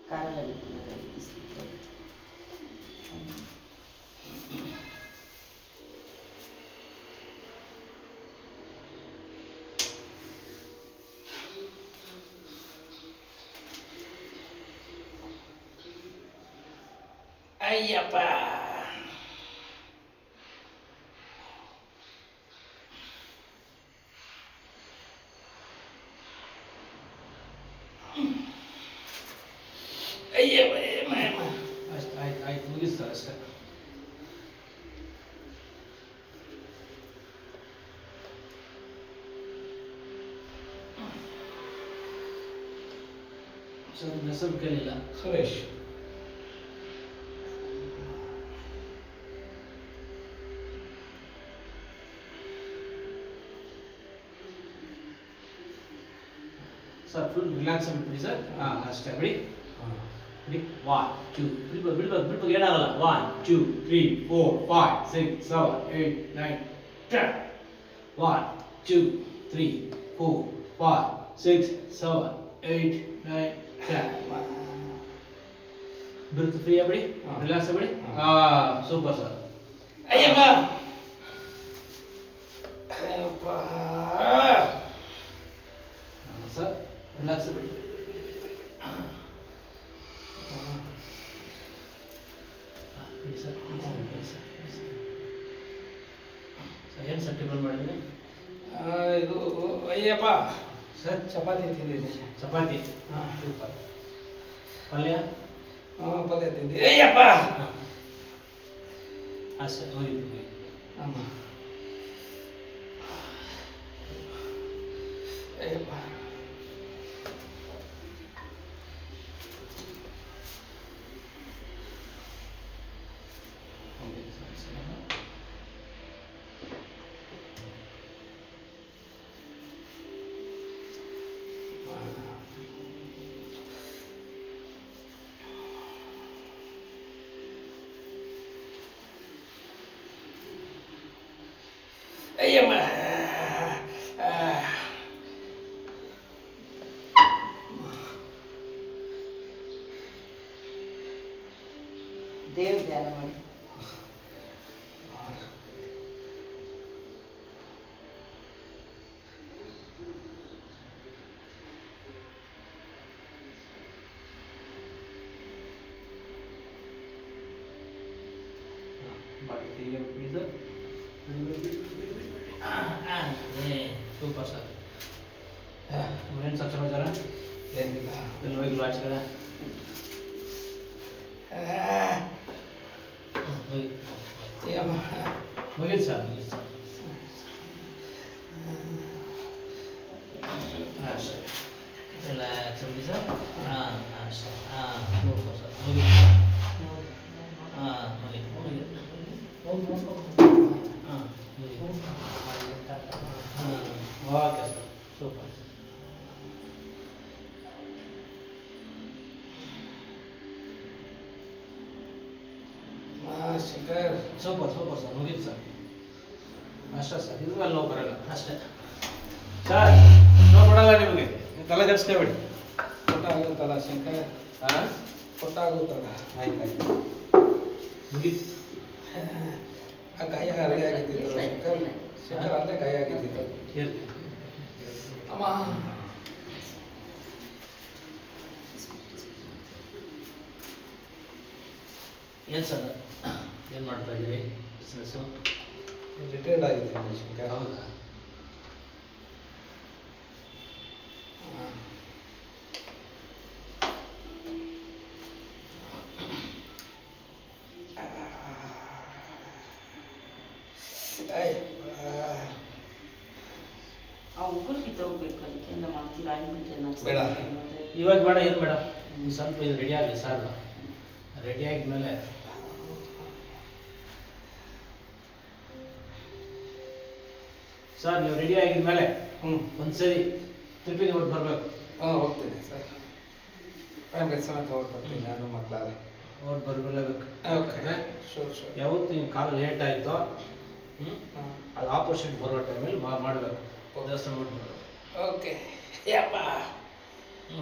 ಕಾರಲ್ಲಿ ಅಯ್ಯಪ್ಪ ಅಯ್ಯಪ್ಪ ಅಷ್ಟು ಆಯ್ತು ಆಯ್ತು ಮುಗಿಸ್ತಾರೆ ಅಷ್ಟೇ. ಸರ್ ಹೆಸರು ಕೇಳಿಲ್ಲ. ಸುರೇಶ್. ಸರ್ ಫುಲ್ ರಿಲ್ಯಾಕ್ಸ್ ಆಗಿಬಿಡಿ ಸರ್. ಹಾಂ ಅಷ್ಟೇ ಬಿಡಿ. ಬಿಡಿ 1 2 ಬಿಡ್ಬೇಕು ಏನಾಗಲ್ಲ. 1 2 3 4 5 6 7 8 9 10 1 2 3 4 5 6 7 8 9 10 ಬಿಡ್ತು ಫ್ರೀ ಬಿಡಿ. ರಿಲ್ಯಾಕ್ಸ್ ಆಗಿಬಿಡಿ. Super sir. Ayyappa Ayyappa sir relax ಬಿಡಿ. ಸರ್ ಏನು ಸರ್ ಟಿಫನ್ ಮಾಡಿದ್ರಿ? ಇದು ಅಯ್ಯಪ್ಪ ಸರ್ ಚಪಾತಿ ತಿಂದಿದ್ದೆ. ಚಪಾತಿ. ಹಾಂ ಸೂಪರ್. ಪಲ್ಯ? ಪಲ್ಯ ತಿಂದೆ. ಅಯ್ಯಪ್ಪ ಅಷ್ಟೇ ಹೋಗಿದ್ವಿ. ಅಮ್ಮ ಅಯ್ಯಪ್ಪ ಅಯ್ಯಮ್ಮ ದೇವ್ರ ಧ್ಯಾನ ಮಾಡಿ. Super sir. ಏನು ಸರ್ ಸಮಾಚಾರ? ಏನಿಲ್ಲ. ಎಲ್ಲಿ ಹೋಗಿಲ್ವಾ ಆಚೆ ಕಡೆ? ಅಯ್ಯಮ್ಮ ಮುಗಿದು ಸರ್ ಮುಗಿದು ಸರ್. ಅಷ್ಟೇ ರಿಲ್ಯಾಕ್ಸ್ ಆಗಿ ಸರ್. ಹಾಂ ಅಷ್ಟೇ. ಹಾಂ ಸೂಪರ್ ಸರ್. ಮುಗಿದು. ಹಾಂ ಮುಗಿದು ಮುಗಿದು. ಹಾಂ okay sir super. Shankar super super sir. ಮುಗೀತು ಸರ್. ಅಷ್ಟೇ ಸರ್. ಇದು ಅಲ್ಲಿ ನೋವು ಬರಲ್ಲ ಅಷ್ಟೇ ಸರ್. ನೋವು ಬರಲ್ಲ ನಿಮಗೆ. ತಲೆ ಕೆಡಿಸ್ಕೊಬೇಡಿ. ಕೊಟ್ಟಾಗುತ್ತಲ್ಲ ಶಂಕರ್. ಹಾಂ ಕೊಟ್ಟಾಗುತ್ತಲ್ಲ. ಆಯ್ತು ಆಯ್ತು ಮುಗೀತು. ಆ ಗಾಯ ಅಲ್ಲೇ ಆಗಿದ್ದಿತ್ತು ಶಂಕರ್. ಶಂಕರ್ ಅಲ್ಲೇ ಗಾಯ ಆಗಿದ್ದಿತ್ತು. ಇರ್ಲಿ. ಅಮ್ಮ ಏನು ಸರ್ ಏನು ಮಾಡ್ತಾ ಇದ್ದೀರಿ ಬಿಸ್ನೆಸ್ಸು? ರಿಟೈರ್ಡ್ ಆಗಿದ್ದೀನಿ ಶಂಕರ್. ಹೌದಾ? ಆ ಉಗುರು ಕಿತ್ತೋಗ್ಬೇಕು. ಅದಕ್ಕೆಲ್ಲ ಮಾಡ್ತೀರಾ? ಬೇಡ. ಇವಾಗ ಬೇಡ. ಏನು ಬೇಡ. ಸ್ವಲ್ಪ ಇದು ರೆಡಿ ಆಗಲಿ ಸರ್. ರೆಡಿ ಆಗಿದ್ಮೇಲೆ ಸರ್ ನೀವು ರೆಡಿ ಆಗಿದ್ಮೇಲೆ ಒಂದ್ಸರಿ ತಿರುಪತಿಗೆ ಹೊಟ್ಟು ಬರಬೇಕು. ಹೋಗ್ತೀನಿ ಸರ್. ಫ್ಯಾಮಿಲಿ ಸಮೇತ ಹೊರಡ್ತೀನಿ ನಾನು ಮಕ್ಕಳಾದ್ರೆ. ಹೊಟ್ಟು ಬರಬೇಕು. Okay sure sure. ಯಾವತ್ತು ನಿಮ್ಮ ಕಾಲು ಲೇಟ್ ಆಯಿತೋ ಅದು ಆಪೋಸಿಟ್ ಬರೋ ಟೈಮಲ್ಲಿ ಮಾಡಬೇಕು. ದೇವಸ್ಥಾನ ಮಾಡ್ಬೇಕು. ಓಕೆ ಯಪ್ಪ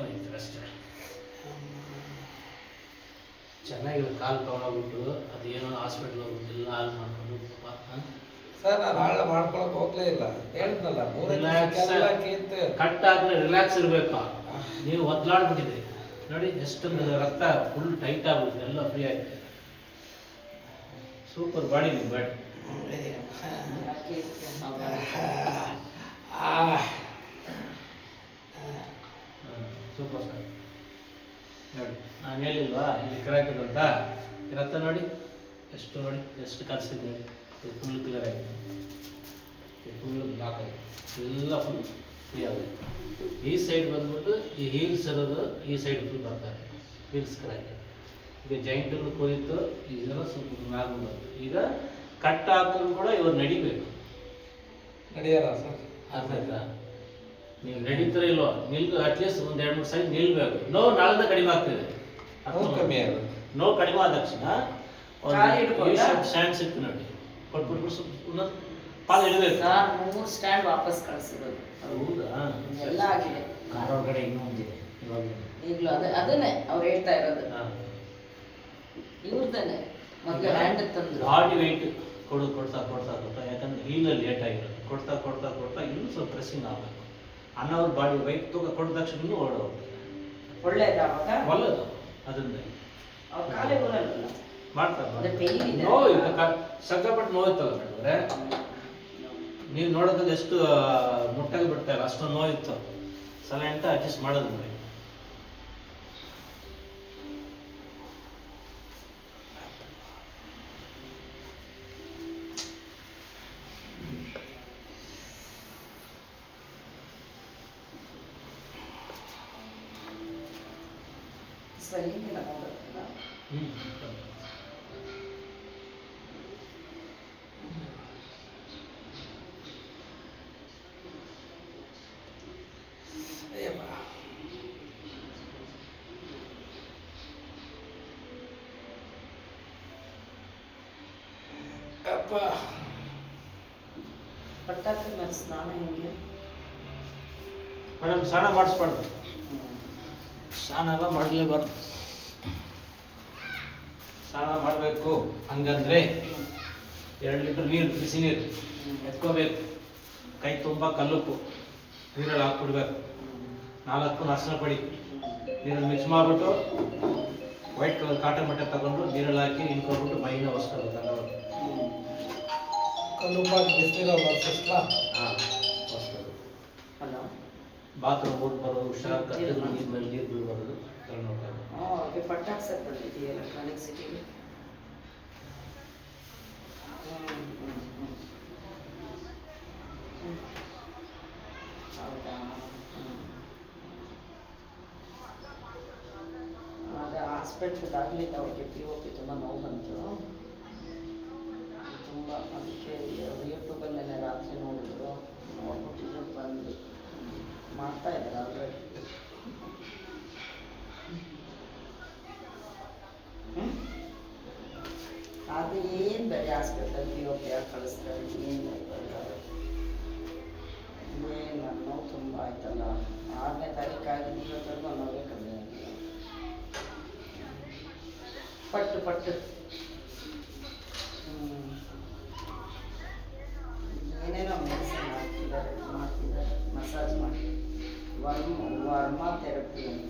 ಆಯ್ತು ಅಷ್ಟೇ. ಚೆನ್ನಾಗಿರೋ ಕಾಲು ತೊಗೊಂಡೋಗ್ಬಿಟ್ಟು ಅದೇನೋ ಹಾಸ್ಪಿಟ್ಲ್ ಹೋಗ್ಬಿಟ್ಟು ಎಲ್ಲ ಹಾಳು ಮಾಡ್ಕೊಂಡು ಪಾಪ, ಸರ್ ನಾನು ಹಾಳು ಮಾಡ್ಕೊಳಕ್ ಹೋಗ್ಲೇ ಇಲ್ಲ, ಹೇಳಿದ್ನಲ್ಲ ಕಟ್ ಆದ್ರೆ ರಿಲ್ಯಾಕ್ಸ್ ಇರಬೇಕು. ನೀವು ಒದ್ಲಾಡ್ಬಿಟ್ಟಿದೆ ನೋಡಿ, ಎಷ್ಟೊಂದು ರಕ್ತ ಫುಲ್ ಟೈಟ್ ಆಗ್ಬಿಟ್ಟು ಎಲ್ಲ ಫ್ರೀ ಆಯ್ತು. ಸೂಪರ್ ಬಾಡಿ ನಿಮ್ಮ ಬಾಡಿ. Super sir. ನೋಡಿ ನಾನು ಹೇಳಿಲ್ವಾ ಇಲ್ಲಿ ಕ್ರಾಕಿದೆ ಅಂತ, ರಕ್ತ ನೋಡಿ ಎಷ್ಟು, ನೋಡಿ ಎಷ್ಟು ಕಲಿಸಿದೆ ನೋಡಿ, ಫುಲ್ ಕ್ಲಿಯರ್ ಆಗಿದೆ, ಫುಲ್ ಬ್ಲಾಕ್ ಆಗಿದೆ, ಎಲ್ಲ ಫುಲ್ ಫ್ರೀ ಆಗಿದೆ. ಈ ಸೈಡ್ ಬಂದ್ಬಿಟ್ಟು ಈ ಹೀಲ್ಸ್ ಇರೋದು ಈ ಸೈಡ್ ಫುಲ್ ಬರ್ತಾರೆ, ಹೀಲ್ಸ್ ಕ್ರಾಕ್. ಈಗ ಜಾಯಿಂಟನ್ನು ಕೊಯ್ತು, ಇದೆಲ್ಲ ಸ್ವಲ್ಪ ನಾರ್ಮಲ್ ಬಂತು. ಈಗ ಕಟ್ ಹಾಕೊಂಡು ಕೂಡ ಇವ್ರು ನಡಿಬೇಕು. ನಡೆಯಲ್ಲ ಸರ್, ಆಯ್ತಾ? ನೀವು ನಡೀತಾರ ಇಲ್ವೋ, ಅಟ್ಲೀಸ್ಟ್ ಒಂದು 2-3 ಸೈಡ್ ನಿಲ್ಬೇಕು. ನೋವು ನಾಳಿಂದ ಕಡಿಮೆ ಆಗ್ತಿದೆ, ಕಮ್ಮಿ ಆಗೋದು. ನೋವು ಕಡಿಮೆ ಆದ ತಕ್ಷಣ ಸ್ಟ್ಯಾಂಡ್ ಸಿಕ್ತು ನೋಡಿ, ಕೊಟ್ಬಿಟ್ಟು ಪಾಲು ಇಡಬೇಕು. 3 ಸ್ಟ್ಯಾಂಡ್ ವಾಪಸ್ ಕಳಿಸಿರೋದು. ಹೌದಾ? ಎಲ್ಲ ಆಗಿದೆ. ಕಾರ್ ಒಳಗಡೆ ಇನ್ನೂ ಒಂದಿದೆ ಇವಾಗ. ಈಗಲೂ ಅದನ್ನೇ ಅವ್ರು ಹೇಳ್ತಾ ಇರೋದು, ಇವ್ರದನ್ನೇ ಮೊದಲು ಹ್ಯಾಂಡ್ ತಂದ್ರು. ಬಾಡಿ ವೆಯ್ಟ್ ಕೊಡ್ತಾ ಯಾಕಂದ್ರೆ ಹೀಲಲ್ಲಿ ಲೇಟ್ ಆಗಿರೋದು, ಕೊಡ್ತಾ ಇನ್ನೂ ಸ್ವಲ್ಪ ಪ್ರೆಸ್ಸಿಂಗ್ ಆಗಬೇಕು. ಅನ್ನೋರು ಬಾಡಿ ವೆಯ್ಟ್ ಕೊಟ್ಟ ತಕ್ಷಣ ಇನ್ನೂ ಓಡೋಗ್ತದೆ. ಒಳ್ಳೇದಾವಾಗ ಒಳ್ಳೇದು ಅದರಿಂದ ಅವ್ರ ಕಾಲೇ ಬರಲ್ಲ ಮಾಡ್ತಾರೆ. ಪೇನ್ ಇದೆ, ನೋವು ಸಕ್ಕಪಟ್ಟು ನೋವಿತ್ತಲ್ಲ ಮೇಡಮ್ರೆ, ನೀವು ನೋಡೋದ್ರಲ್ಲಿ ಎಷ್ಟು ಮುಟ್ಟಾಗಿ ಬಿಡ್ತಾ ಇಲ್ಲ, ಅಷ್ಟೊಂದು ನೋವಿತ್ತು. ಸಲೈಂಟ ಅಡ್ಜಸ್ಟ್ ಮಾಡೋದು ನೋಡಿ. ಸ್ವೆಲ್ಲಿಂಗ್ ಎಲ್ಲ ನೋಡುತ್ತಲ್ಲ. ಪಟ್ಟಾಕಿ ಮೇಲೆ ಸ್ನಾನ ಹೆಂಗೆ ಮೇಡಮ್? ಸ್ನಾನ ಮಾಡಿಸ್ಬಾರ್ದು, ಸ್ನಾನ ಎಲ್ಲ ಮಾಡಲೇಬಾರ್ದು. ಸ್ನಾನ ಮಾಡಬೇಕು ಹಂಗಂದ್ರೆ 2 ಲೀಟರ್ ನೀರು, ಬಿಸಿ ನೀರು ಎತ್ಕೋಬೇಕು, ಕೈ ತುಂಬ ಕಲ್ಲುಪ್ಪು ನೀರಲ್ಲಿ ಹಾಕ್ಬಿಡ್ಬೇಕು, 4 ಅರಿಶಿನ ಪುಡಿ ನೀರಲ್ಲಿ ಮಿಕ್ಸ್ ಮಾಡಿಬಿಟ್ಟು ವೈಟ್ ಕಲರ್ ಕಾಟನ್ ಬಟ್ಟೆ ತಗೊಂಡು ನೀರಲ್ಲಿ ಹಾಕಿ ಇನ್ಕೊಂಡ್ಬಿಟ್ಟು ಮೈನ ಒರೆಸ್ಕೋಬೇಕು. ಕಲ್ಲುಪ್ಪಾಗಿ ಬಿಸಿನೀರಲ್ಲಿ ಒರೆಸಿಸ್ಲ? ಹಾಂ, ಒರೆಸ್ಬೇಕು. ಅಲ್ಲ ಬಾತ್ರೂಮ್ ಹೋಗಿ ಬರೋದು, ಹುಷಾರು ಕಟ್ಟಿದ್ರು ನೀರು ಮೇಲೆ ನೀರು ಬೀಳ್ಬಾರ್ದು, ನೋಡ್ತಾರೆ. ಅವ್ರಿಗೆ ಪಟ್ಟಾಕ್ಸಕ್ಕೆ ಬಂದಿದ್ದೀವಿ ಎಲೆಕ್ಟ್ರಾನಿಕ್ ಸಿಟಿಗೆ. ಹೌದಾ? ಅದೇ ಹಾಸ್ಪಿಟ್ಲ್ದಾಗಲಿದ್ದ ಅವ್ರಿಗೆ POP ತುಂಬ ನೋವು ಬಂತು, ತುಂಬ. ಅದಕ್ಕೆ ಯೂಟ್ಯೂಬಲ್ಲೆಲ್ಲ ರಾತ್ರಿ ನೋಡಿದ್ರು, ನೋಡ್ಬಿಟ್ಟಿದ್ರು, ಬಂದು ಮಾಡ್ತಾ ಇದ್ದಾರೆ ಆಲ್ರೆಡಿ. ಅದು ಏನು ಬೇರೆ ಹಾಸ್ಪಿಟಲ್ POP ಯಾಕೆ ಕಳಿಸ್ತಾರೆ, ಏನು ನೋವು ತುಂಬ ಆಯ್ತಲ್ಲ. 6ನೇ ತಾರೀಕು ಆಗಿದೆ, ಇವತ್ತರೆಗೂ ನೋವೇ ಕಮ್ಮಿ ಆಗಿಲ್ಲ. ಪಟ್ಟು ಏನೇನೋ ಮೆಡಿಸಿನ್ ಮಾಡ್ತಿದ್ದಾರೆ, ಮಸಾಜ್ ಮಾಡಿ, ವರ್ಮಾ ಥೆರಪಿ ಅಂತ.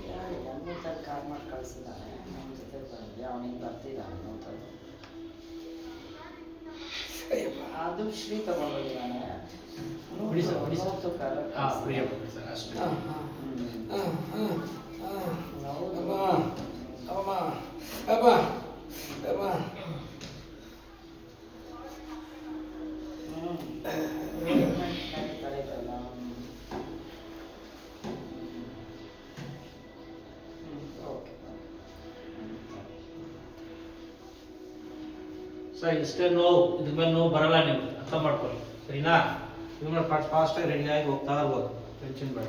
ಯಾರಿಲ್ಲ, ನೂತನ ಕಾರ್ ಮಾಡಿ ಕಳಿಸಿದ್ದಾನೆ, ನಮ್ಮ ಜೊತೆ ಬಂದು ಅವನಿಗೆ ಬರ್ತಿದ್ದಾನೆ ನೂತನ. ಅದು ಶ್ರೀ ತಗೊಂಡೋಗಿದ್ದಾನೆ. ನೂತು ಕಾರ್ ಅಷ್ಟೇ. ಸರ್ ಇಷ್ಟೇ ನೋವು, ಇದ್ರ ಮೇಲೆ ನೋವು ಬರಲ್ಲ, ನೀವು ಅರ್ಥ ಮಾಡ್ಕೊಳ್ಳಿ, ಸರಿನಾ? ಇವಾಗ ಫಾಸ್ಟಾಗಿ ರೆಡಿಯಾಗಿ ಹೋಗ್ತಾ ಇರ್ಬೋದು, ಟೆನ್ಷನ್ ಬೇಡ.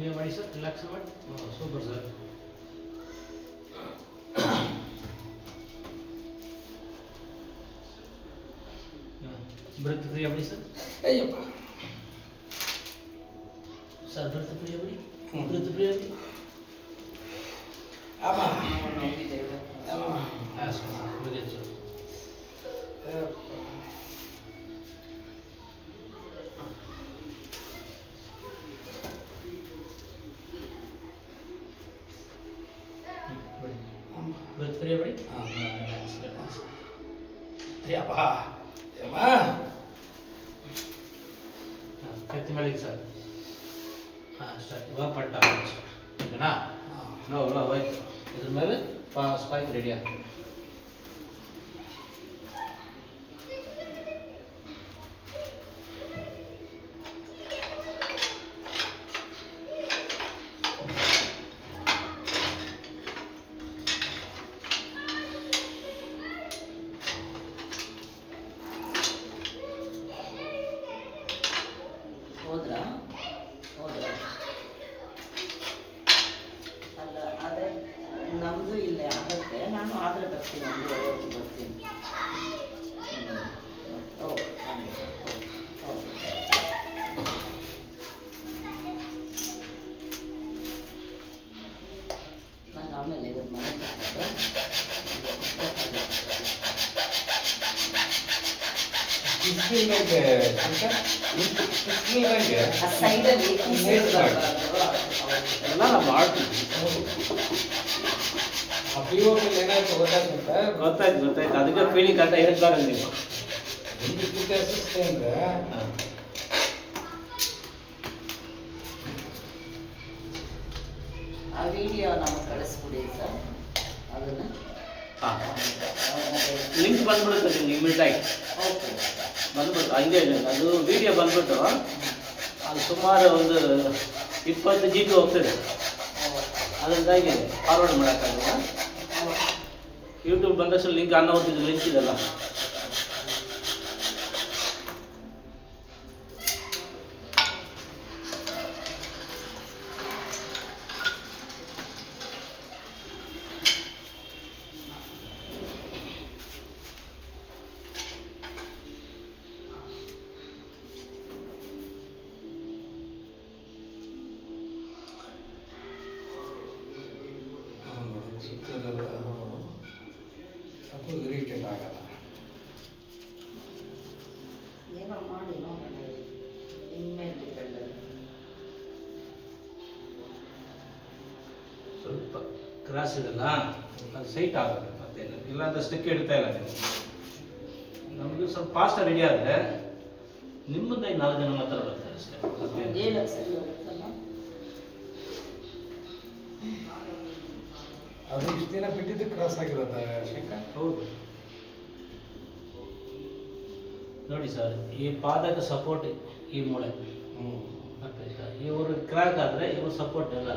ನೀವು ಮಾಡಿ ಸರ್, ರಿಲ್ಯಾಕ್ಸ್ ಮಾಡಿ. Super sir. ಬ್ರೆತ್ ಫ್ರೀ ಮಾಡಿ ಸರ್. ಅಯ್ಯಪ್ಪ. ಸರ್ ಬ್ರೆತ್ ಫ್ರೀ ಮಾಡಿ. ಹ್ಮ್. ಬ್ರೆತ್ ಫ್ರೀ ಮಾಡಿ. ಅಮ್ಮ. ನೋವಿದೆ. ಹಾಂ ಸರ್, ಮುಗಿತು ಸರ್. ಅಯ್ಯಪ್ಪ. ಬ್ರೆತ್ ಫ್ರೀ ಮಾಡಿ. ಹಾಂ. Relax relax. ಅಯ್ಯಪ್ಪ. ಅಮ್ಮ. ಕತ್ತಿ ಮೇಲೆ ಸರ್. ಹಾಂ ಸ್ಟಾರ್ಟ್. ಇವಾಗ ಪಟ್ಟ ಓಕೆನಾ? ನಾವು ಹೋಯ್ತು. ಇದ್ರ ಮೇಲೆ ಸ್ಪೈಕ್ ರೆಡಿ ಆಗ್ತದೆ. ಹೋದ್ರಾ? ಅಲ್ಲ, ಅದೇ ನಮ್ಮದು ಇಲ್ಲೇ ಆಗುತ್ತೆ. ನಾನು ಆದರೆ ಬರ್ತೀನಿ, ಒಂದು ಹೊತ್ತು ಬರ್ತೀನಿ. ಓಕೆ. ನಾನು ಆಮೇಲೆ ಇವತ್ತು ಮನೆ ಆ ಸೈಡಲ್ಲಿ ಎಲ್ಲ ನಾವು ಮಾಡ್ತೀವಿ. ಏನಾಯ್ತು ಗೊತ್ತಾಗ್ತಂತ ಗೊತ್ತಾಯ್ತು ಅದಕ್ಕೆ ಫೀಲಿಂಗ್ ಕರೆಕ್ಟ್ ಹೇಳ್ತಾರೆ ನೀವು. ಅಂದ್ರೆ ಆ ವಿಡಿಯೋ ನಮಗೆ ಕಳಿಸ್ಬಿಡಿ ಸರ್. ಅದನ್ನು ಹಾಂ ಲಿಂಕ್ ಬಂದ್ಬಿಡುತ್ತೆ ನಿಮ್ಗೆ ಇಮಿಡಿಯೇಟ್ ಓಕೆ. ಬಂದ್ಬಿಟ್ಟು ಹಂಗೆ ಅದು ವಿಡಿಯೋ ಬಂದ್ಬಿಟ್ಟು ಅದು ಸುಮಾರು ಒಂದು 20 GB ಹೋಗ್ತದೆ. ಅದರಿಂದಾಗಿ ಫಾರ್ವರ್ಡ್ ಮಾಡೋಕ್ಕಾಗಲ್ಲ. ಯೂಟ್ಯೂಬ್ ಬಂದಷ್ಟು ಲಿಂಕ್ ಅನ್ನೋದು ಲಿಂಕ್ ಇದೆಲ್ಲ. ಅದು ಇರಿಟೇಟ್ ಆಗಲ್ಲ. ಏನೋ ಮಾಡಿ ನೋಡೋಣ. ಇನ್ಮೇಲೆ ಡಿಪೆಂಡ್. ಸ್ವಲ್ಪ ಕ್ರಾಸ್ ಇದೆಲ್ಲ ಅದು ಸೈಟ್ ಆಗುತ್ತೆ ಮತ್ತೇನು ಇಲ್ಲಾಂದ್ರೆ ಸ್ಟಿಕ್ ಇಡ್ತಾ ಇಲ್ಲ ನೀವು. ನಮಗೆ ಸ್ವಲ್ಪ ಫಾಸ್ಟ್ ರೆಡಿ ಆದರೆ ನಿಮ್ಮದೇ 4 ಜನ ಮಾತ್ರ ಬರ್ತಾರೆ ಅಷ್ಟೇ. ಹೇಳಕ್ಕೆ ಸರಿ ಹೋಗುತ್ತಲ್ಲ. ಅದು ಇಷ್ಟು ದಿನ ಬಿಟ್ಟಿದ್ದು ಕ್ರಾಸ್ ಆಗಿರೋದ ಶ್ರೀಕಾಂತ್? ಹೌದು ನೋಡಿ ಸರ್, ಈ ಪಾದಕ್ಕೆ ಸಪೋರ್ಟ್ ಈ ಮೂಳೆ ಆಗ್ತೈತಾ. ಇವರು ಕ್ರ್ಯಾಕ್ ಆದರೆ ಇವರು ಸಪೋರ್ಟ್ ಇರಲ್ಲ.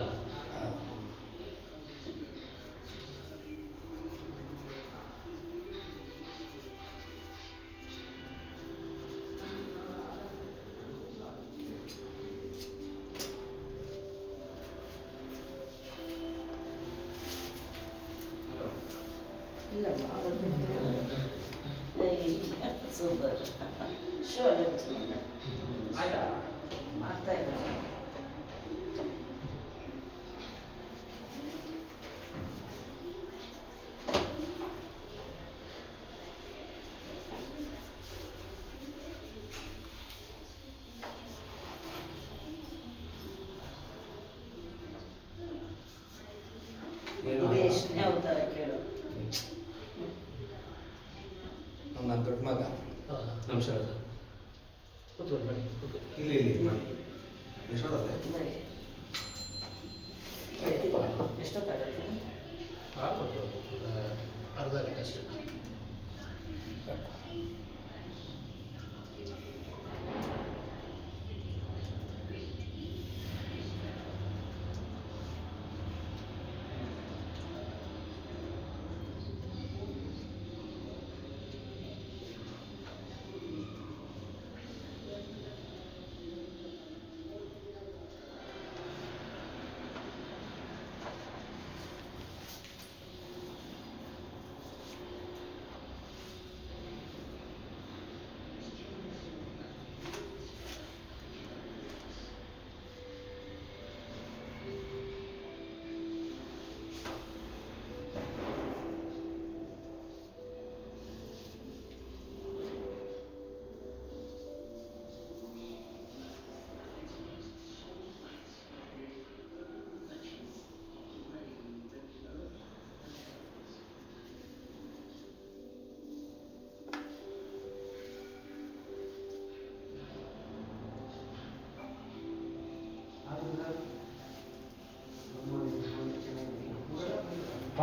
ಇಲ್ಲ ಸೂಪರ್. ಶೋರ್ ಮಾಡ್ತಾ ಇದ್ದಾರೆ. ಇದು ಎಷ್ಟನೇ ಅವತಾರ ಕೇಳು. ನನ್ನ ದೊಡ್ಡ ಮಗ ನಮಸ್ಕಾರ ಸರ್. ಕೂತ್ಕೊಂಡು ಬನ್ನಿ, ಕೂತ್ಕೊಂಡು. ಇಲ್ಲಿ ಯಶೋದಲ್ಲೇ ಬರೀ ಎಷ್ಟೊತ್ತಾಗುತ್ತೆ? ಆಗ್ಬೋದು ಅರ್ಧ ಗಂಟೆ ಅಷ್ಟೇ.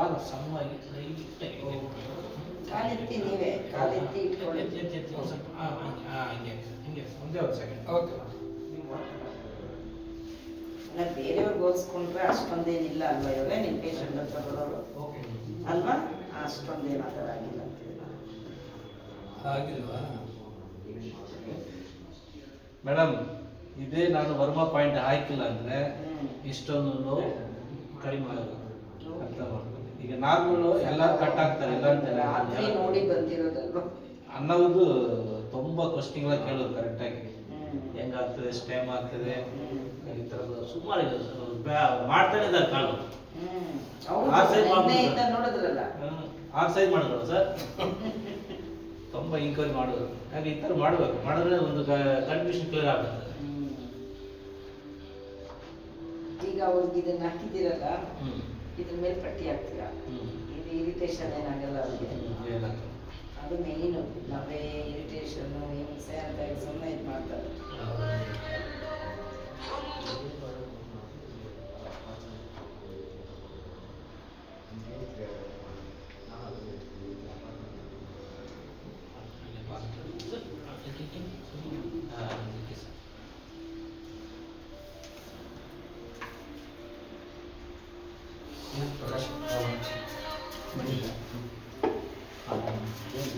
ಕಾಲು ಸಮವಾಗಿ ಲೈಟಾಗಿ ಕಾಲೆತ್ತಿ ನೀವೇ ಕಾಲೆತ್ತಿ ಇಟ್ಕೊಳ್ಳಿ. ಸ್ವಲ್ಪ ಹಿಂಗೆ ಹಿಂಗೆ ಒಂದೇ ಒಂದು ಸೆಕೆಂಡ್. ಓಕೆ. ಅಲ್ಲ ಬೇರೆಯವ್ರಿಗೆ ಹೋಲಿಸ್ಕೊಂಡ್ರೆ ಅಷ್ಟೊಂದೇನಿಲ್ಲ ಅಲ್ವಾ ಇವರೇ ನಿಮ್ಮ ಪೇಷಂಟ್ ಹತ್ರ ಬರೋರು ಓಕೆ ಅಲ್ವಾ? ಅಷ್ಟೊಂದೇನು ಆ ಥರ ಆಗಿಲ್ಲ ಅಂತೇಳಿ. ಆಗಿಲ್ವಾ? ಮೇಡಮ್ ಇದೇ ನಾನು ವರ್ಮ ಪಾಯಿಂಟ್ ಹಾಕಿಲ್ಲ ಅಂದರೆ ಇಷ್ಟೊಂದು ನೋವು ಕಡಿಮೆ ಆಗಲ್ಲ. ಅರ್ಥ ಮಾಡ್ಕೊಳ್ಳಿ. ಈಗ ನಾರ್ಮಲ್ ಎಲ್ಲ ಕಟ್ ಆಗ್ತಾರೆ ಇಲ್ಲ ರಾತ್ರಿ ಅಂತ ನೋಡಿ ಬಂದಿರೋದಲ್ವಾ? ಅನ್ನೋದು ತುಂಬ ಕ್ವಶ್ನಿಂಗ್ಲ ಕೇಳೋದು ಕರೆಕ್ಟಾಗಿ ಹೆಂಗಾಗ್ತದೆ ಸ್ಟೇಮ್ ಆಗ್ತದೆ ಈ ಥರದ್ದು ಸುಮಾರು ಮಾಡ್ತಾನೆ ಇದ್ದಾರೆ ಕಾಲು. ಆ ಸೈಜ್ ನಿನ್ನೆಯಿಂದ ನೋಡಿದ್ರಲ್ಲ. ಆ ಸೈಜ್ ಮಾಡಿದ್ರು ಸರ್ ತುಂಬ ಇಂಕ್ವೈರಿ ಮಾಡೋದು. ಹಾಗೆ ಈ ಥರ ಮಾಡಬೇಕು, ಮಾಡಿದ್ರೆ ಒಂದು ಕನ್ಫ್ಯೂಷನ್ ಕ್ಲಿಯರ್ ಆಗುತ್ತೆ. ಈಗ ಅವ್ರಿಗೆ ಇದನ್ನ ಹಾಕಿದ್ದೀರಲ್ಲ, ಇದ್ರ ಮೇಲೆ ಪಟ್ಟಿ ಹಾಕ್ತೀರಾ, ಇದು ಇರಿಟೇಷನ್ ಏನಾಗಲ್ಲ ಅವ್ರಿಗೆ. ಏನಾಗ್ತದೆ ಅದು ಮೇಯ್ನು. ನವೆ ಇರಿಟೇಷನ್ನು ಹಿಂಸೆ ಅಂತ ಸುಮ್ಮನೆ ಇದು ಮಾಡ್ತಾರೆ.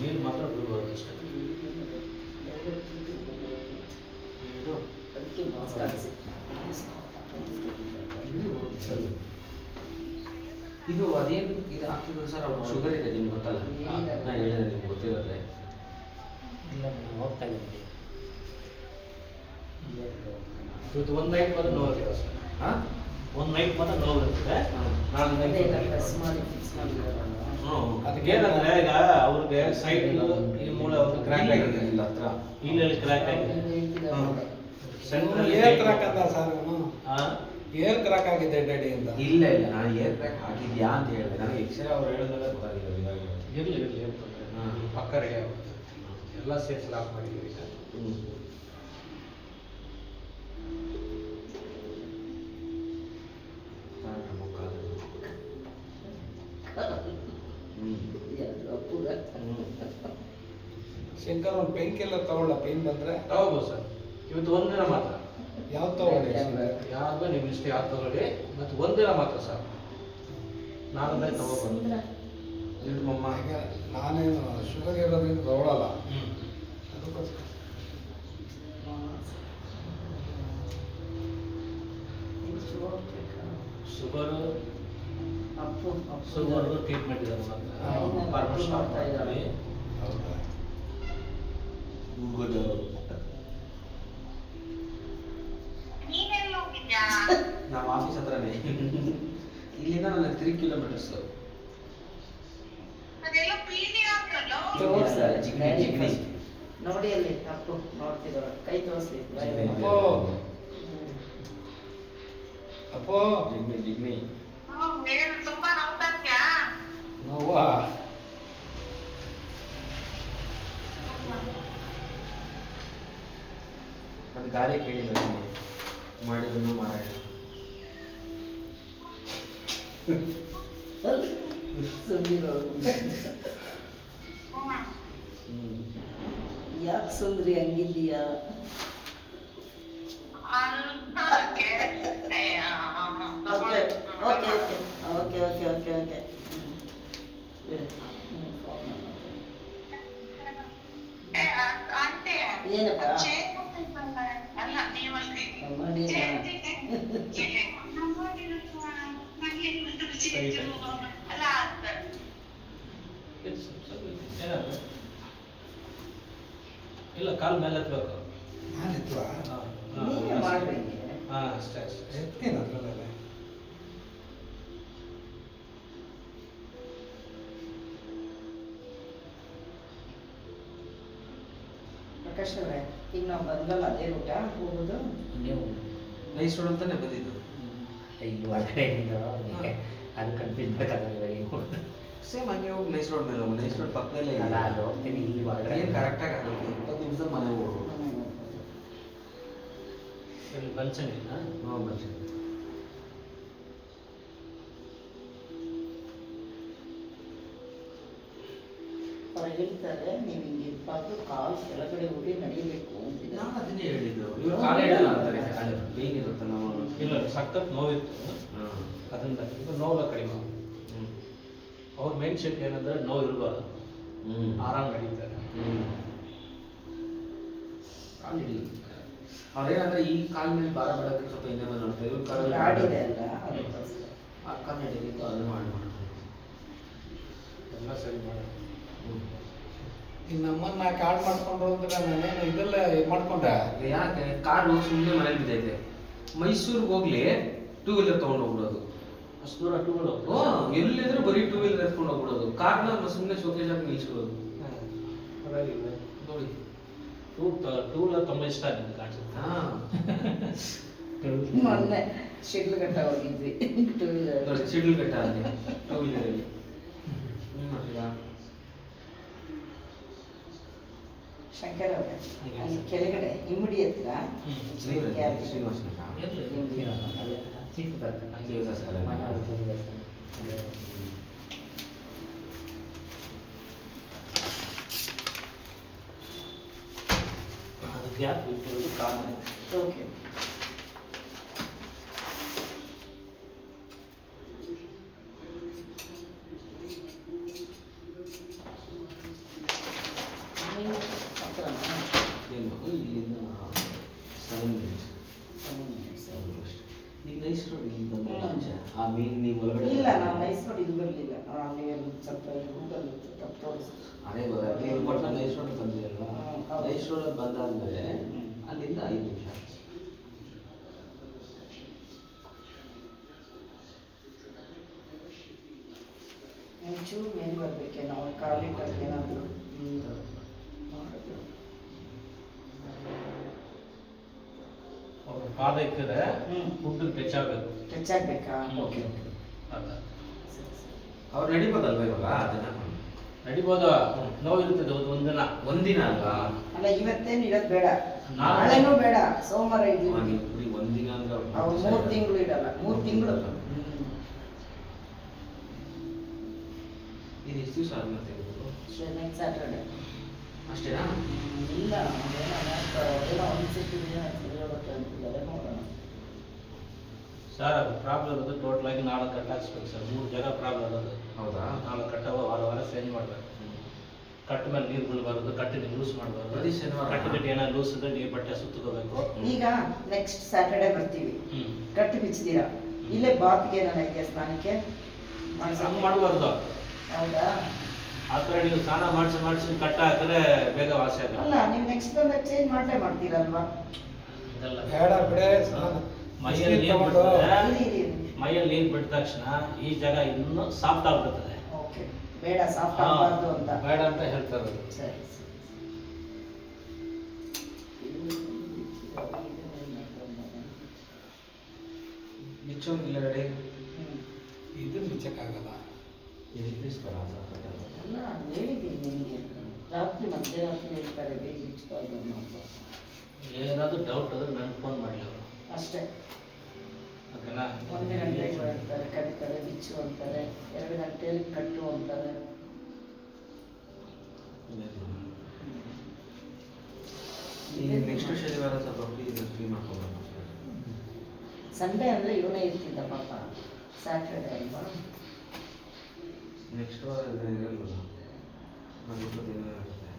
ನೀರು ಮಾತ್ರ ಬಿಡ್ಬೋದು ಅಷ್ಟೇ. ಅದಕ್ಕೆ ಮಾತಾಡಿಸಿ. ಇದು ಅದೇನು ಇದು ಹಾಕಿದ್ರು ಸರ್, ಅವ್ರು ಶುಗರ್ ಇದೆ ನಿಮ್ಗೆ ಗೊತ್ತಲ್ಲ? ನಾನು ಹೇಳಿದೆ ನಿಮ್ಗೆ ಗೊತ್ತಿರುತ್ತೆ. ಇಲ್ಲ ನಾನು ಹೋಗ್ತಾ ಇದ್ದೀನಿ. ಇವತ್ತು ಒಂದು ನೈಟ್ ಮಾತ್ರ ನೋವು ಇರುತ್ತೆ ಸರ್. ಹಾಂ, ಒಂದು ನೈಟ್ ಮಾತ್ರ ನೋವು ಇರ್ತದೆ. ನಾಳೆ ಅದೇ ನೈಟ್ ಇಲ್ಲ, ಪ್ರೆಸ್ ಮಾಡಿ ಫಿಕ್ಸ್ ಮಾಡಿರೋದು. ಅದಕ್ಕೆ ಏನಂದ್ರೆ ಈಗ ಅವ್ರಿಗೆ ಸೈಡ್ ಈ ಮೂಳೆ ಒಂದು ಕ್ರ್ಯಾಕ್ ಆಗಿದೆ, ಇಲ್ಲ ಹತ್ರ ಇಲ್ಲೆಲ್ಲಿ ಕ್ರ್ಯಾಕ್ ಆಗಿದೆ. ಸೆಂಟ್ರಲ್ ಏರ್ ಕ್ರಾಕ್ ಅಂತ ಸರ್, ಹಾ ಏರ್ ಕ್ರಾಕ್ ಆಗಿದೆ ಡ್ಯಾಡಿ ಅಂತ. ಇಲ್ಲ ಇಲ್ಲ, ನಾನು ಏರ್ ಬ್ಯಾಗ್ ಹಾಕಿದ್ಯಾ ಅಂತ ಹೇಳಿದೆ. ನನಗೆ ಎಕ್ಸ್ರೇ ಅವ್ರು ಹೇಳಿದಾಗ ಗೊತ್ತಾಗಿಲ್ಲ ಇವಾಗ. ಇರಲಿ ಇರಲಿ ಏನು ತೊಂದರೆ ಇಲ್ಲ. ಪಕ್ಕ ರೆಡಿ ಆಗುತ್ತೆ. ಎಲ್ಲ ಸೇಫ್ ಲಾಕ್ ಮಾಡಿದ್ದೀವಿ ಈಗ. ಎಲ್ಲರೂ ಪೂರ. ಶಂಕರ್ ಒಂದು ಪೇನ್ ಕಿಲ್ಲರ್ ತಗೊಳ್ಳ, ಪೇನ್ ಬಂದ್ರೆ ತಗೋಬೋದು ಸರ್. ಇವತ್ತು ಒಂದಿನ ಮಾತ್ರ. ಯಾವ್ದು ತಗೊಳ್ಳಿ? ಯಾವ್ದು ನಿಮ್ಮ ಇಷ್ಟ ಯಾವ್ದು ತಗೊಳ್ಳಿ, ಮತ್ತು ಒಂದಿನ ಮಾತ್ರ ಸರ್. ನಾಳೆ ತಗೋಬೋದು. ನಿರ್ಮಮ್ಮ ಈಗ ನಾನೇನು ಶುಗರ್ ಇರೋದ್ರಿಂದ ತಗೊಳ್ಳಲ್ಲ. ಅದಕ್ಕೋಸ್ಕರ ಶುಗರು ಅಪ್ಪು ಶುಗರ್ ಟ್ರೀಟ್ಮೆಂಟ್ ಇದೆ ಪರ್ಮಿಷನ್ ಮಾಡ್ತಾ ಇದ್ದಾರೆ. ಹೌದಾ? ಮುಗುದು ನಮ್ಮ ಆಫೀಸ್ ಹತ್ರನೇ. ಇಲ್ಲಿಂದ ನನಗೆ 3 ಕಿಲೋಮೀಟರ್ಸ್. ತೋರ್ಸ್ತಾರೆ. ಜಿಗಣಿ ಜಿಗಣಿ. ನೋಡಿ ಅಲ್ಲಿ ಅಪ್ಪು ನೋಡ್ತಿರೋ ಕೈ ತೋರಿಸಿ. ಅಪ್ಪೋ ಅಪ್ಪೋ ಜಿಗ್ನಿ ಜಿಗ್ನಿ. ನೋವಾ? ಅದು ಗಾಳಿ ಕೇಳಿಲ್ಲ ಮಾಡಿದ್ರು ಮಾರಾಯ. ಯಾಕೆ ಸುಂದ್ರಿ ಹಂಗಿದ್ದೀಯಾ? Okay okay okay okay okay okay. ಏನಪ್ಪ ಮಾಡಿ ಏನಾದ್ರು ಇಲ್ಲ, ಕಾಲು ಮೇಲೆ ಎತ್ತಬೇಕು. ನಾನಿತ್ವಾ? ನೀವೇ ಮಾಡ್ಬೇಕು. ಹಾಂ ಅಷ್ಟೇ ಅಷ್ಟೇ. ಎತ್ತೇನು ಅದ್ರಲ್ಲೆಲ್ಲ? ಪ್ರಕಾಶ್ ಅವರೇ, ಈಗ ನಾವು ಬಂದಲ್ಲ ಅದೇ ಊಟ ಹೋಗೋದು. ನೀವು ನೈಸ್ ರೋಡ್ ಅಂತಾನೆ ಬಂದಿದ್ದು. ಈ ಹೊರಗಡೆಯಿಂದ ಅದು ಕನ್ಫ್ಯೂಸ್ ಬೇಕಾಗಲ್ಲ. ಸೇಮ್ ಹಂಗೆ ಹೋಗಿ ನೈಸ್ ರೋಡ್ ಮೇಲೆ ಹೋಗಿ, ನೈಸ್ ರೋಡ್ ಪಕ್ಕದಲ್ಲೇ ಅಲ್ಲ ಅಲ್ಲಿ ಹೋಗ್ತೀನಿ, ಇಲ್ಲಿ ಹೊರಗಡೆ ಏನು ಕರೆಕ್ಟಾಗಿ ಆಗುತ್ತೆ. 20 ನಿಮಿಷದಲ್ಲಿ ಮನೆಗೆ ಹೋಗ್ಬೋದು. ಇಲ್ಲಿ ಬಲ್ಸಂಗಿಲ್ಲ. ಹ್ಞೂ ಬರ್ತೀನಿ. ಹೇಳ್ತಾರೆ ನೀವು ಹಿಂಗೆ ಇರ್ಬಾರ್ದು, ಕಾಲು ಕೆಳಗಡೆ ಹೋಗಿ ನಡಿಬೇಕು ಅಂತಿದ್ದಾರೆ. ನಾನು ಅದನ್ನೇ ಹೇಳಿದ್ದು, ಇವ್ರು ಕಾಲೇ ಇಡಲ್ಲ ಅಂತಾರೆ. ಕಾಲು ಪೇನ್ ಇರುತ್ತೆ ನಾವು. ಇಲ್ಲ ಸಖತ್ ನೋವಿತ್ತು, ಅದರಿಂದ ಇದು ನೋವು ಕಡಿಮೆ. ಅವ್ರ ಮೈಂಡ್ ಸೆಟ್ ಏನಂದ್ರೆ ನೋವು ಇರಬಾರ್ದು, ಆರಾಮ್ ನಡೀತಾರೆ. ಕಾಲು ಹಿಡಿ. ಅವ್ರೇನಂದ್ರೆ ಈ ಕಾಲ ಮೇಲೆ ಭಾರ ಬೇಡಕ್ಕೆ ಸ್ವಲ್ಪ ಹಿಂದೆ ಬಂದು ನೋಡ್ತಾರೆ. ಇವ್ರು ಕಾಲು ಗಾಡಿದೆ ಅಲ್ಲ ಅದಕ್ಕೋಸ್ಕರ. ಆ ಕಾಲು ಹಿಡಿದಿತ್ತು ಅದನ್ನು ಮಾಡಿ ಎಲ್ಲ ಸರಿ ಮಾಡಿ. ಈಗ ನಮ್ಮನ್ನ ಕಾಡ್ ಮಾಡ್ಕೊಂಡ್ರು ಅಂದ್ರೆ ನಾನೇನು ಇದೆಲ್ಲ ಮಾಡ್ಕೊಂಡ. ಯಾಕೆ ಕಾರು ಸುಮ್ಮನೆ ಮನೇಲಿ ಬಿದ್ದೈತೆ. ಮೈಸೂರಿಗೆ ಹೋಗ್ಲಿ ಟೂ ವೀಲರ್ ತೊಗೊಂಡು ಹೋಗ್ಬಿಡೋದು. ಅಷ್ಟು ದೂರ ಟೂಗಳು ಎಲ್ಲಿದ್ರೆ ಬರೀ ಟೂ ವೀಲರ್ ಎತ್ಕೊಂಡು ಹೋಗ್ಬಿಡೋದು. ಕಾರ್ನ ಸುಮ್ಮನೆ ಶೋಕೇಜ್ ಹಾಕಿ ನಿಲ್ಸ್ಕೊಳ್ಳೋದು. ನೋಡಿ ಟೂಲ ತುಂಬ ಇಷ್ಟ ನಿಮ್ಗೆ ಕಾಣಿಸುತ್ತೆ. ಮೊನ್ನೆ ಶಿಡ್ಲಘಟ್ಟ ಹೋಗಿದ್ವಿ ಟೂ ವೀಲರ್. ನೋಡಿ ಶಿಡ್ಲಘಟ್ಟ ಅಲ್ಲಿ ಟೂ ವೀಲರಲ್ಲಿ ಶಂಕರ ಅವರೇ, ಅಲ್ಲಿ ಕೆಳಗಡೆ ಇಮ್ಮಡಿ ಹತ್ರ ಶ್ರೀನಿವಾಸ ಅದು ಗ್ಯಾಪ್ ಇಟ್ಟಿರೋದು ಕಾರಣ. ಓಕೆ. ಇಲ್ಲಿಂದ 7 minutes. ಈಗ ನೈಸ್ ರೋಡ್ ಇಲ್ಲಿ ಬಂದಲ್ಲ ಆ ಮೀನ್ ನೀವು ಒಳಗಡೆ ಇಲ್ಲ, ನಾವು ನೈಸ್ ರೋಡ್ ಇದು ಬರಲಿಲ್ಲ, ಅಲ್ಲಿ ಸ್ವಲ್ಪ ಗೂಗಲ್ ತಪ್ಪು ತೋರಿಸ್ತು. ಅದೇ ಗೊತ್ತಾಗ್ತದೆ. ನೀವು ಬಟ್ ನೈಸ್ ರೋಡ್ ಬಂದಿರಲ್ವಾ, ಹೌದು. ನೈಸ್ ರೋಡಲ್ಲಿ ಬಂದಾದ್ಮೇಲೆ ಅಲ್ಲಿಂದ 5 ನಿಮಿಷ. ಒಂಚೂರು ಮೇಲೆ ಬರಬೇಕೆ, ನಾವು ಕಾಲಿಟ್ಟಲ್ಲಿ ಏನಾದರೂ ಮಾಡೋದು. ಅವ್ರ ಪಾದ ಇಕ್ಕಿದ್ರೆ ಫುಡ್ ಟಚ್ ಆಗಬೇಕು. ಟಚ್ ಆಗಬೇಕಾ? Okay okay. ಅಲ್ಲ ಅವ್ರು ನಡಿಬೋದಲ್ವ ಇವಾಗ? ಅದನ್ನ ನಡಿಬೋದು, ನೋವು ಇರ್ತದೆ ಒಂದಿನ. ಒಂದಿನ ಅಲ್ವಾ? ಅಲ್ಲ ಇವತ್ತೇನು ಇಡೋದು ಬೇಡ, ನಾಳೆನೂ ಬೇಡ, ಸೋಮವಾರ ಇಡ್ಲಿ. ಒಂದಿನ ಅಂದ್ರೆ ಅವು 3 ತಿಂಗಳು ಇಡಲ್ಲ, 3 ತಿಂಗಳು. ಇದು ಎಷ್ಟು ದಿವಸ ಆದ್ಮೇಲೆ ತೆಗೆದು? Next Saturday. ಅಷ್ಟೇನಾ? ಇಲ್ಲ, ಏನೋ ಅನಿಸಿಕೆ ಹೇಳುತ್ತೆ ಅಂತಿದ್ದಾರೆ, ನೋಡೋಣ. ಸರ್ ಅದು ಪ್ರಾಬ್ಲಮ್ ಇರೋದು ಟೋಟಲ್ ಆಗಿ 4 ಕಟ್ ಹಾಕ್ಸ್ಬೇಕು ಸರ್. 3 ಜಾಗ ಪ್ರಾಬ್ಲಮ್ ಇರೋದು. ಹೌದಾ? 4 ಕಟ್ಟವ ವಾರ ಚೇಂಜ್ ಮಾಡಬೇಕು. ಕಟ್ ಮೇಲೆ ನೀರು ಬೀಳಬಾರ್ದು, ಕಟ್ಟಿನ ಲೂಸ್ ಮಾಡಬಾರ್ದು. ಪ್ರತಿ ಶನಿವಾರ ಕಟ್ಟಿಗೆ ಏನೋ ಲೂಸ್ ಇದ್ರೆ ನೀರು ಬಟ್ಟೆ ಸುತ್ತಕೋಬೇಕು. ಈಗ ನೆಕ್ಸ್ಟ್ ಸ್ಯಾಟರ್ಡೆ ಬರ್ತೀವಿ, ಕಟ್ಟಿ ಬಿಚ್ಚಿದ್ದೀರಾ, ಇಲ್ಲೇ ಬಾತ್ಗೆ ನನಗೆ ಸ್ನಾನಕ್ಕೆ ಹಂಗೆ ಮಾಡಬಾರ್ದು. ಹೌದಾ? ಆ ಥರ ನೀವು ಸ್ನಾನ ಮಾಡಿಸಿ ಕಟ್ಟ ಹಾಕಿದ್ರೆ ಬೇಗ ವಾಸಿ ಆಗಲ್ಲ. ಅಲ್ಲ, ನೀವು ನೆಕ್ಸ್ಟ್ ಬಂದಾಗ ಚೇಂಜ್ ಮಾಡ್ತೀರಲ್ವಾ? ಇದೆಲ್ಲ ಬೇಡ ಬಿಡೆ. ಮೈಯಲ್ಲಿ ನೀರು ಇರಿ, ಬಿಡ್ತದೆ, ಇರಿ. ಮೈಯಲ್ಲಿ ನೀರು ಬಿಟ್ಟ ತಕ್ಷಣ ಈ ಜಾಗ ಇನ್ನೂ ಸಾಫ್ಟ್ ಆಗ್ಬಿಡ್ತದೆ. ಓಕೆ, ಬೇಡ ಸಾಫ್ಟ್ ಆಗಬಾರ್ದು ಅಂತ. ಬೇಡ ಅಂತ ಹೇಳ್ತಾರೆ. ಸರಿ ಬಿಚ್ಚೋಂಗಿಲ್ಲ ರೆಡಿ. ಇದನ್ನ ಬಿಚ್ಚಕ್ಕಾಗಲ್ಲ. ಅಲ್ಲ, ಹೇಳಿದ್ದೀನಿ ನಿಮಗೆ, ರಾತ್ರಿ ಮಧ್ಯರಾತ್ರಿ ಹೇಳ್ತಾರೆ ಬೇಗ ಬಿಚ್ಬಾರ್ದು ಅಂತ. ಏನಾದರೂ ಡೌಟ್ ಆದ್ರೆ ನನಗೆ ಫೋನ್ ಮಾಡಲಿ ಅವರು. ಅಷ್ಟೇ. ಓಕೆನಾ? 1 ಗಂಟೆಗೆ ಬರ್ತಾರೆ, ಕಟ್ತಾರೆ, ಬಿಚ್ಚು ಅಂತಾರೆ, 2 ಗಂಟೆಯಲ್ಲಿ ಕಟ್ಟು ಅಂತಾರೆ. ನೆಕ್ಸ್ಟ್ ಶನಿವಾರ ಸ್ವಲ್ಪ ಫ್ರೀ ಮಾಡ್ಕೊಂಡು ಸಂಡೇ ಅಂದರೆ ಇವನೇ ಇರ್ತಿದ್ದ ಪಾಪ, ಸ್ಯಾಟರ್ಡೆ ಅಲ್ವಾ? ನೆಕ್ಸ್ಟ್ ವಾರ ಇರಲ್ವಲ್ಲ, ನಾನು 20 ದಿನ ಇರುತ್ತೆ.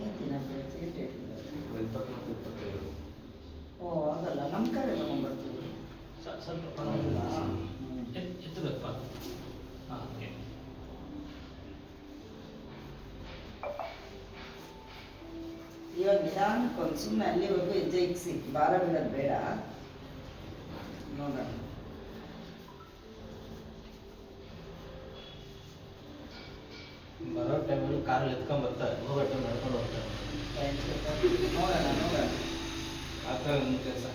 ಏನು ದಿನ ಬರುತ್ತೆ, ಡೇಟ್ ಬರುತ್ತೆ? 24, 25. ಓ ಆಗಲ್ಲ, ನಮ್ಮ ಕಡೆ ಬರ್ತೀವಿ. ಸ್ವಲ್ಪ ಪರವಾಗಿಲ್ಲ. ಎತ್ತಬೇಕು. ಹಾಂ, ಓಕೆ. ಇವಾಗ ನಿಧಾನಕ್ಕೊಂದು ಸುಮ್ಮನೆ ಅಲ್ಲಿವರೆಗೂ ಹೆಜ್ಜೆ ಇಕ್ಸಿ, ಭಾರ ಬೀಳೋದು ಬೇಡ. ನೋಡೋಣ. ಬರೋ ಟೈಮಲ್ಲಿ ಕಾರಲ್ಲಿ ಎತ್ಕೊಂಡ್ ಬರ್ತಾರೆ, ಹೋಗೋ ಟೈಮ್ ನಡ್ಕೊಂಡು ಹೋಗ್ತಾರೆ. ನೋಡೋಣ. ಆ ಥರ ನನ್ನ ಕೆಲಸ.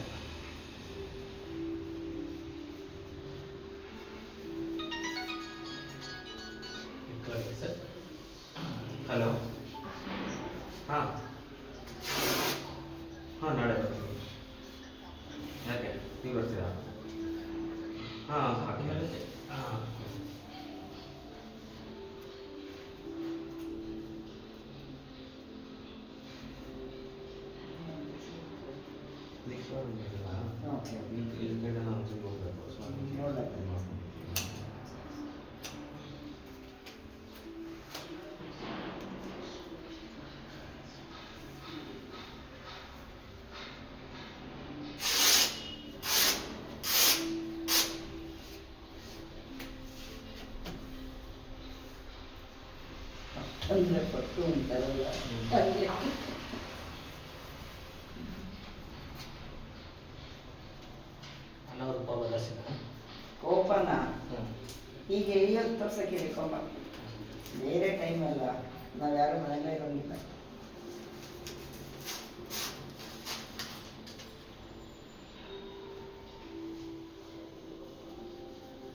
Sir, hello. ಹಾಂ ನಾಳೆ ಬರ್ತೀನಿ. ಯಾಕೆ ನೀವು ಬರ್ತೀರಾ? ಹಾಂ ಹಾಕಿ. ಹಾಂ ಓಕೆ ಇಲ್ಲಿ ಕಡೆ ನಾನು ತುಂಬ ಹೋಗ್ಬೇಕು ಸೊ ನೋಡಕ್ಕೆ. ತೊಂದರೆ ಪಟ್ಟು ಅಂತಾರಲ್ಲ ಹಾಗೆ. ಅನಾಹುತ ಕೋಪ ಜಾಸ್ತಿನಾ? ಕೋಪನ ಈಗ ಇಳಿಯೋದು ತೋರ್ಸಕ್ಕೆ ಹೇಳಿ ಕೋಪ. ಬೇರೆ ಟೈಮಲ್ಲ ನಾವು ಯಾರು ಮನೆಯಲ್ಲೇ ಇರೋಂಗಿಲ್ಲ.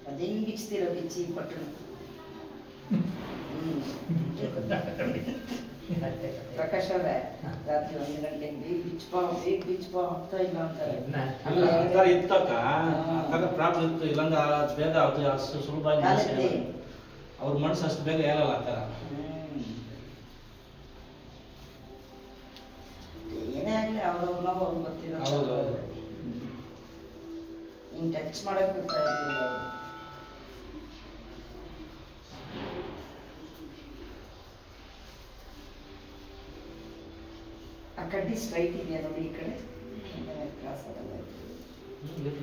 ಅದೇನು ಬಿಚ್ತೀರ ಬಿಚ್ಚಿ ಪಟ್ಟಣ. ಪ್ರಕಾಶ್ ಅವರೇ ರಾತ್ರಿ 1 ಗಂಟೆಗೆ ಬೇಗ ಬಿಚ್ಚಪ್ಪ ಆಗ್ತಾ ಇಲ್ಲ ಅಂತಾರೆ. ಅಲ್ಲ ಆ ಥರ ಇತ್ತಕ್ಕ, ಆ ಥರ ಪ್ರಾಬ್ಲಮ್ ಇತ್ತು. ಇಲ್ಲಾಂದ್ರೆ ಅದು ಬೇಗ ಅದು ಅಷ್ಟು ಸುಲಭವಾಗಿ ಕಾಲದ್ದೇ. ಅವ್ರ ಮನಸ್ಸು ಅಷ್ಟು ಬೇಗ ಹೇಳಲ್ಲ ಆ ಥರ. ಏನೇ ಆಗಲಿ ಅವ್ರವ್ರನ್ನ ಅವ್ರು ಗೊತ್ತಿರೋ ಹೌದು, ಹೌದು. ಹಿಂಗೆ ಟಚ್ ಮಾಡಕ್ ಬಿಡ್ತಾ ಇರ್ಲಿಲ್ಲ ಅವರು. ಆ ಕಡ್ಡಿ ಸ್ಟ್ರೈಟ್ ಇದೆಯಾ ನೋಡಿ ಈ ಕಡೆ ಕ್ರಾಸ್ ಆಗಲ್ಲ. ಇರ್ಲಿ.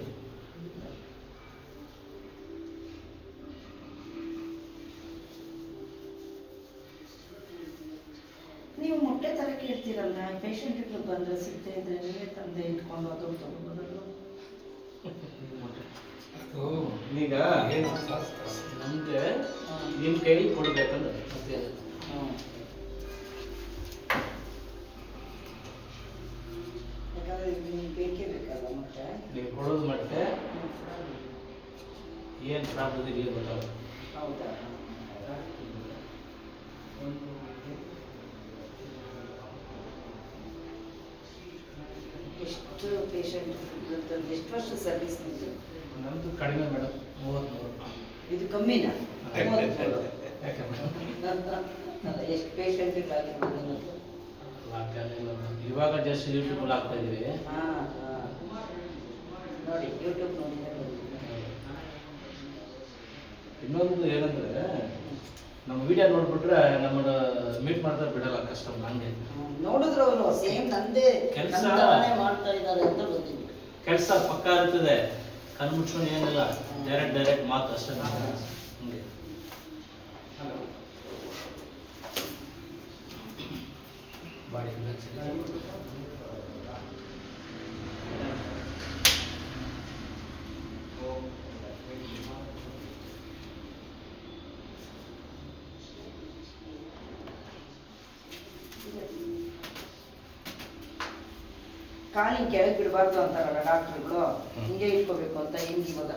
ನೀವು ಮೊಟ್ಟೆ ತರ ಕೇಳ್ತೀರಲ್ಲ, ಪೇಷಂಟ್ಗಳು ಬಂದ್ರೆ ಸಿಗ್ತಾ ಇದ್ರೆ ನೀವೇ ತಂದೆ ಇಟ್ಕೊಂಡು ಅದು ತಗೋಬೋದಲ್ಲ. ಅದು ಈಗ ಏನು ಶಾಸ್ತ್ರ? ನಮಗೆ ನಿಮ್ಮ ಕೈಲಿ ಕೊಡ್ಬೇಕಂದ್ರೆ ಮತ್ತೆ ಯಾಕಂದ್ರೆ ನಿಮ್ಗೆ ಬೇಕೇ ಬೇಕಲ್ಲ ಮೊಟ್ಟೆ. ನೀವು ಕೊಡೋದು ಮತ್ತೆ ಏನು ಪ್ರಾಬ್ಲಮ್ ಇದೆಯೋ ಗೊತ್ತಾಗುತ್ತೆ. ಹೌದಾ? ಎಷ್ಟು ಪೇಷಂಟ್ ಎಷ್ಟು ವರ್ಷ ಸರ್ವಿಸ್ ನಿಮ್ಮದು? ನಮ್ಮದು ಕಡಿಮೆ ಮೇಡಮ್, 33. ಇದು ಕಮ್ಮಿನಾ? 33. ಯಾಕೆ ಮೇಡಮ್? ಅಲ್ಲ, ಎಷ್ಟು ಪೇಷಂಟ್ಗಳಾಗಿರ್ಬೋದು ನಿಮ್ಮದು? ಇವಾಗ ಜಸ್ಟ್ ಯೂಟ್ಯೂಬಲ್ಲಿ ಹಾಕ್ತಾ ಇದೀವಿ. ಹಾಂ ಹಾಂ, ನೋಡಿ ಯೂಟ್ಯೂಬ್ ನೋಡಿದ್ರೆ ಇನ್ನೊಂದು ಏನಂದ್ರೆ ನಮ್ಮ ವಿಡಿಯೋ ನೋಡ್ಬಿಟ್ರೆ ನಮ್ಮನ್ನ ಮೀಟ್ ಮಾಡ್ತಾ ಬಿಡಲ್ಲ ಕಸ್ಟಮರ್. ಹಂಗೆ ನೋಡಿದ್ರು ಅವರು ಸೇಮ್ ನಂದೇ ಕೆಲ್ಸ- ನನ್ನ ಥರನೇ ಮಾಡ್ತಾ ಇದ್ದಾರೆ ಅಂತ ಗೊತ್ತಿಲ್ಲ. ಕೆಲಸ ಪಕ್ಕ ಇರ್ತದೆ, ಕಣ್ಣು ಮುಚ್ಕೊಂಡು ಏನಿಲ್ಲ, ಡೈರೆಕ್ಟ್ ಮಾತು ಅಷ್ಟೇ. ಹಂಗೆ ಬಾಡಿ ಕಾಲಿನ ಕೆಳಗೆ ಬಿಡಬಾರ್ದು ಅಂತಾರಲ್ಲ ಡಾಕ್ಟ್ರುಗಳು, ಹಿಂಗೆ ಇಟ್ಕೋಬೇಕು ಅಂತ. ಹಿಂಗೆ ಇವಾಗ